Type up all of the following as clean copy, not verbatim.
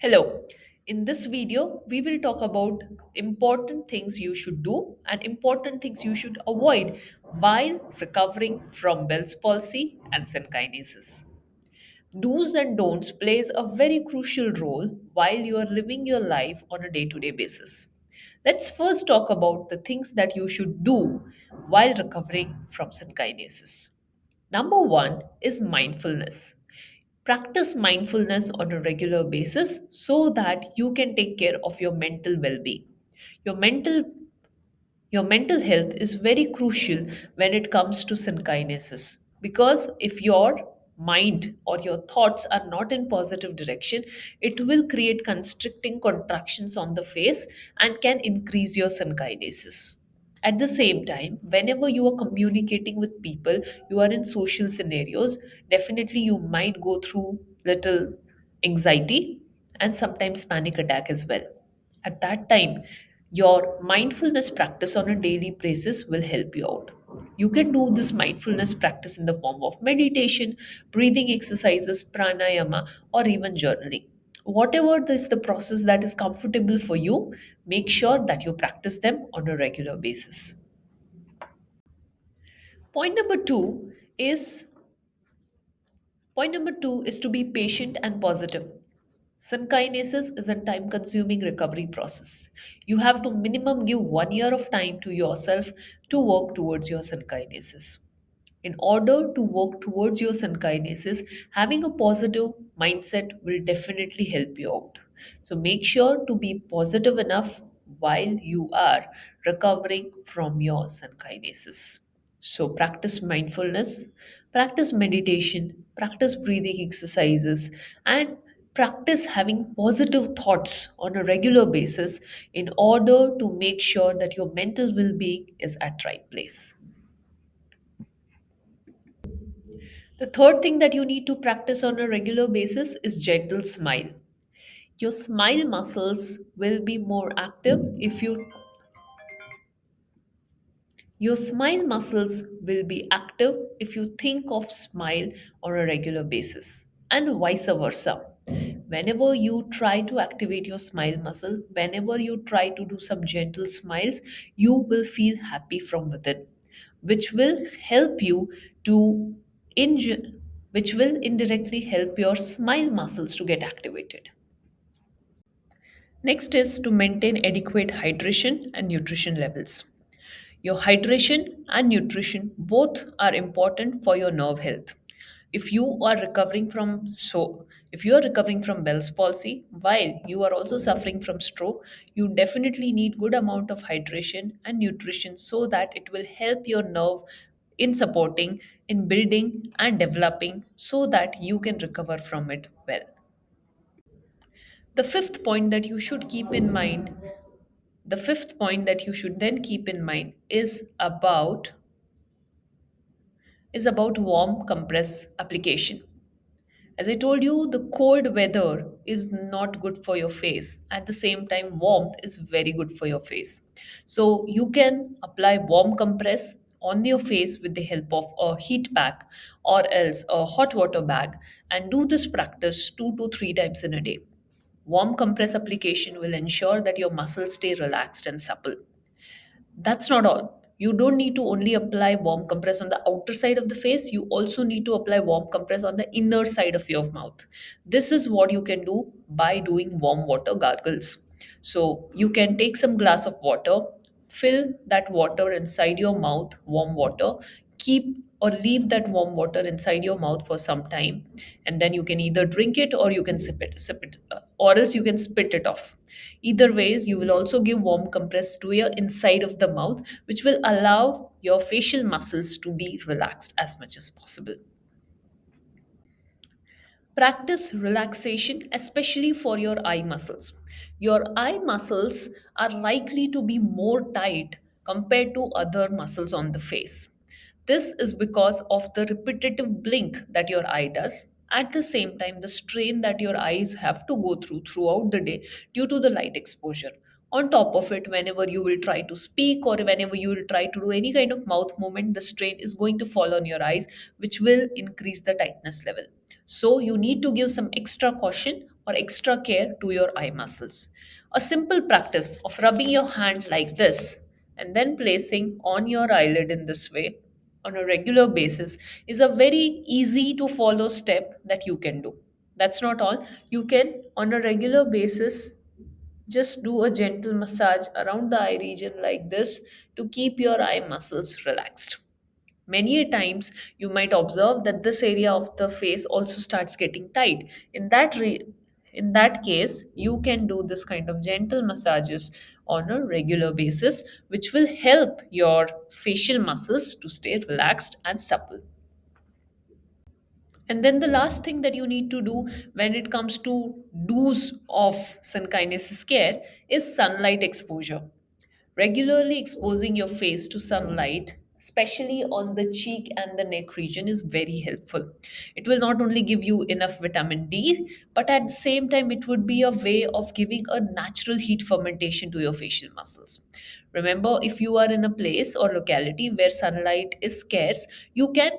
Hello. In this video, we will talk about important things you should do and important things you should avoid while recovering from Bell's palsy and synkinesis. Do's and don'ts plays a very crucial role while you are living your life on a day-to-day basis. Let's first talk about the things that you should do while recovering from synkinesis. Number one is mindfulness. Practice mindfulness on a regular basis so that you can take care of your mental well-being. Your mental your mental health is very crucial when it comes to synkinesis because if your mind or your thoughts are not in positive direction, it will create constricting contractions on the face and can increase your synkinesis. At the same time, whenever you are communicating with people, you are in social scenarios, definitely you might go through little anxiety and sometimes panic attack as well. At that time, your mindfulness practice on a daily basis will help you out. You can do this mindfulness practice in the form of meditation, breathing exercises, pranayama, or even journaling. Whatever is the process that is comfortable for you, make sure that you practice them on a regular basis. Point number two is Point number two is to be patient and positive. Synkinesis is a time consuming recovery process. You have to minimum give 1 year of time to yourself to work towards your synkinesis. In order to work towards your synkinesis, having a positive mindset will definitely help you out. So make sure to be positive enough while you are recovering from your synkinesis. So practice mindfulness, practice meditation, practice breathing exercises, and practice having positive thoughts on a regular basis in order to make sure that your mental well-being is at right place. The third thing that you need to practice on a regular basis is gentle smile. Your smile muscles will be more active if your smile muscles will be active if you think of smile on a regular basis and vice versa. Whenever you try to activate your smile muscle, whenever you try to do some gentle smiles, you will feel happy from within, which will help you to injure, which will indirectly help your smile muscles to get activated. Next is to maintain adequate hydration and nutrition levels. Your hydration and nutrition both are important for your nerve health. If you are recovering from so if you are recovering from Bell's palsy while you are also suffering from stroke, you definitely need good amount of hydration and nutrition so that it will help your nerve in supporting, in building and developing so that you can recover from it well. The fifth point that you should keep in mind the fifth point that you should then keep in mind is about warm compress application. As I told you, the cold weather is not good for your face. At the same time, warmth is very good for your face. So you can apply warm compress on your face with the help of a heat pack or else a hot water bag and do this practice 2 to 3 times in a day. Warm compress application will ensure that your muscles stay relaxed and supple. That's not all. You don't need to only apply warm compress on the outer side of the face, you also need to apply warm compress on the inner side of your mouth. This is what you can do by doing warm water gargles. So, you can take some glass of water, fill that water inside your mouth, warm water, keep or leave that warm water inside your mouth for some time, and then you can either drink it or you can sip it, or else you can spit it off. Either ways, you will also give warm compress to your inside of the mouth, which will allow your facial muscles to be relaxed as much as possible. Practice relaxation, especially for your eye muscles. Your eye muscles are likely to be more tight compared to other muscles on the face. This is because of the repetitive blink that your eye does. At the same time, the strain that your eyes have to go through throughout the day due to the light exposure. On top of it, whenever you will try to speak or whenever you will try to do any kind of mouth movement, the strain is going to fall on your eyes, which will increase the tightness level. So, you need to give some extra caution or extra care to your eye muscles. A simple practice of rubbing your hand like this and then placing on your eyelid in this way on a regular basis is a very easy to follow step that you can do. That's not all. You can, on a regular basis, just do a gentle massage around the eye region like this to keep your eye muscles relaxed. Many a times you might observe that this area of the face also starts getting tight. In that case, you can do this kind of gentle massages on a regular basis, which will help your facial muscles to stay relaxed and supple. And then the last thing that you need to do when it comes to do's of synkinesis care is sunlight exposure. Regularly exposing your face to sunlight, especially on the cheek and the neck region, is very helpful. It will not only give you enough vitamin D, but at the same time, it would be a way of giving a natural heat fermentation to your facial muscles. Remember, if you are in a place or locality where sunlight is scarce, you can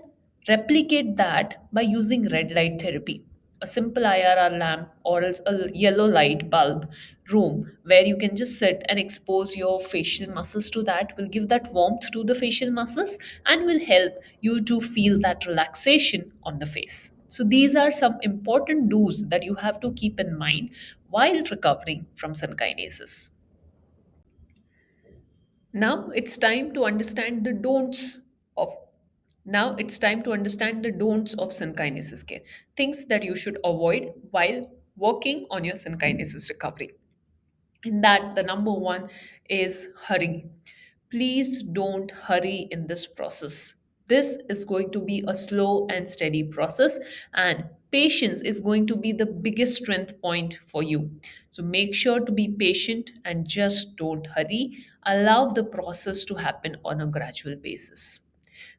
replicate that by using red light therapy. A simple IRR lamp or else a yellow light bulb room where you can just sit and expose your facial muscles to that will give that warmth to the facial muscles and will help you to feel that relaxation on the face. So, these are some important do's that you have to keep in mind while recovering from synkinesis. Now it's time to understand the don'ts of Now it's time to understand the don'ts of synkinesis care. Things that you should avoid while working on your synkinesis recovery. In that, the number one is hurry. Please don't hurry in this process. This is going to be a slow and steady process, and patience is going to be the biggest strength point for you. So make sure to be patient and just don't hurry. Allow the process to happen on a gradual basis.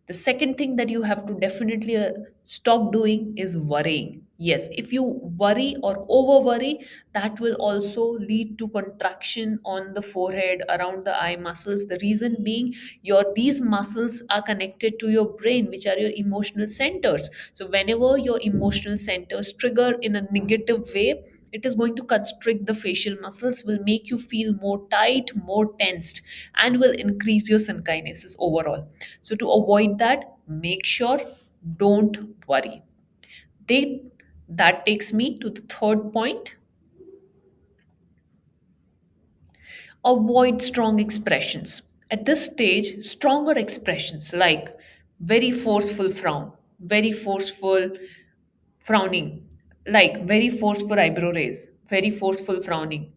The second thing that you have to definitely stop doing is worrying. Yes, if you worry or over worry, that will also lead to contraction on the forehead, around the eye muscles. The reason being, your these muscles are connected to your brain, which are your emotional centers. So whenever your emotional centers trigger in a negative way, it is going to constrict the facial muscles, will make you feel more tight, more tensed, and will increase your synkinesis overall. So to avoid that, make sure don't worry. They, that takes me to the third point. Avoid strong expressions. At this stage, stronger expressions like very forceful frown, very forceful frowning, like very forceful eyebrow raise, very forceful frowning,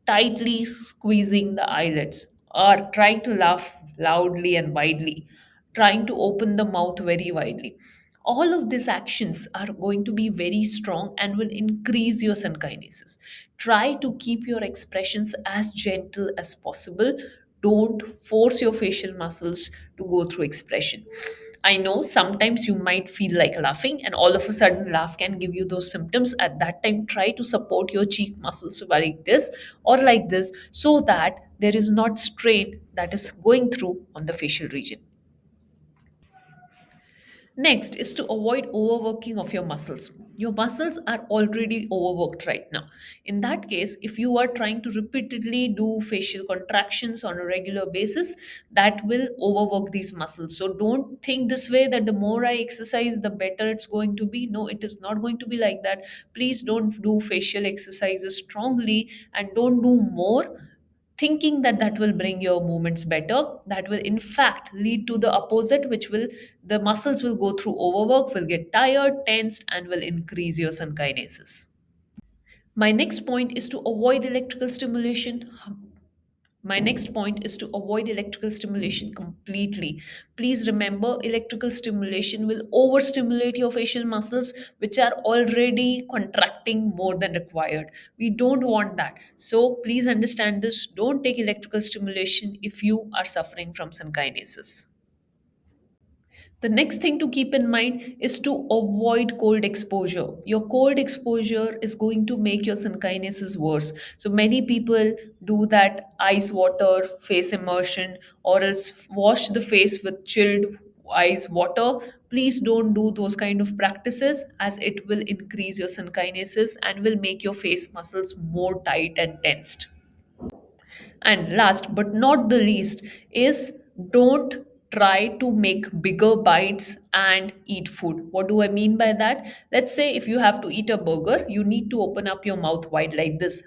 tightly squeezing the eyelids, or trying to laugh loudly and widely, trying to open the mouth very widely. All of these actions are going to be very strong and will increase your synkinesis. Try to keep your expressions as gentle as possible. Don't force your facial muscles to go through expression. I know sometimes you might feel like laughing, and all of a sudden, laugh can give you those symptoms. At that time, try to support your cheek muscles like this or like this so that there is not strain that is going through on the facial region. Next is to avoid overworking of your muscles. Your muscles are already overworked right now. In that case, if you are trying to repeatedly do facial contractions on a regular basis, that will overwork these muscles. So don't think this way that the more I exercise, the better it's going to be. No, it is not going to be like that. Please don't do facial exercises strongly and don't do more thinking that that will bring your movements better. That will in fact lead to the opposite, which will, the muscles will go through overwork, will get tired, tensed, and will increase your synkinesis. My next point is to avoid electrical stimulation. My next point is to avoid electrical stimulation completely. Please remember, electrical stimulation will overstimulate your facial muscles, which are already contracting more than required. We don't want that. So please understand this. Don't take electrical stimulation if you are suffering from synkinesis. The next thing to keep in mind is to avoid cold exposure. Your cold exposure is going to make your synkinesis worse. So many people do that ice water face immersion or else wash the face with chilled ice water Please don't do those kind of practices, as it will increase your synkinesis and will make your face muscles more tight and tensed. And last but not the least is, don't try to make bigger bites and eat food. What do I mean by that? Let's say if you have to eat a burger, you need to open up your mouth wide like this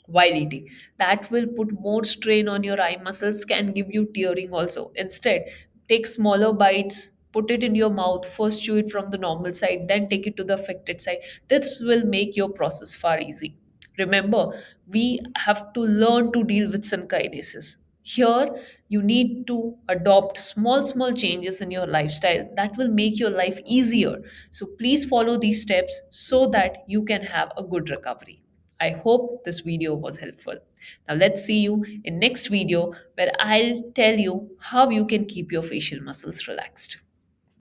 while eating. That will put more strain on your eye muscles, can give you tearing also. Instead, take smaller bites, put it in your mouth, first chew it from the normal side, then take it to the affected side. This will make your process far easy. Remember, we have to learn to deal with synkinesis. Here, you need to adopt small changes in your lifestyle that will make your life easier. So please follow these steps so that you can have a good recovery. I hope this video was helpful. Now let's see you in next video, where I'll tell you how you can keep your facial muscles relaxed.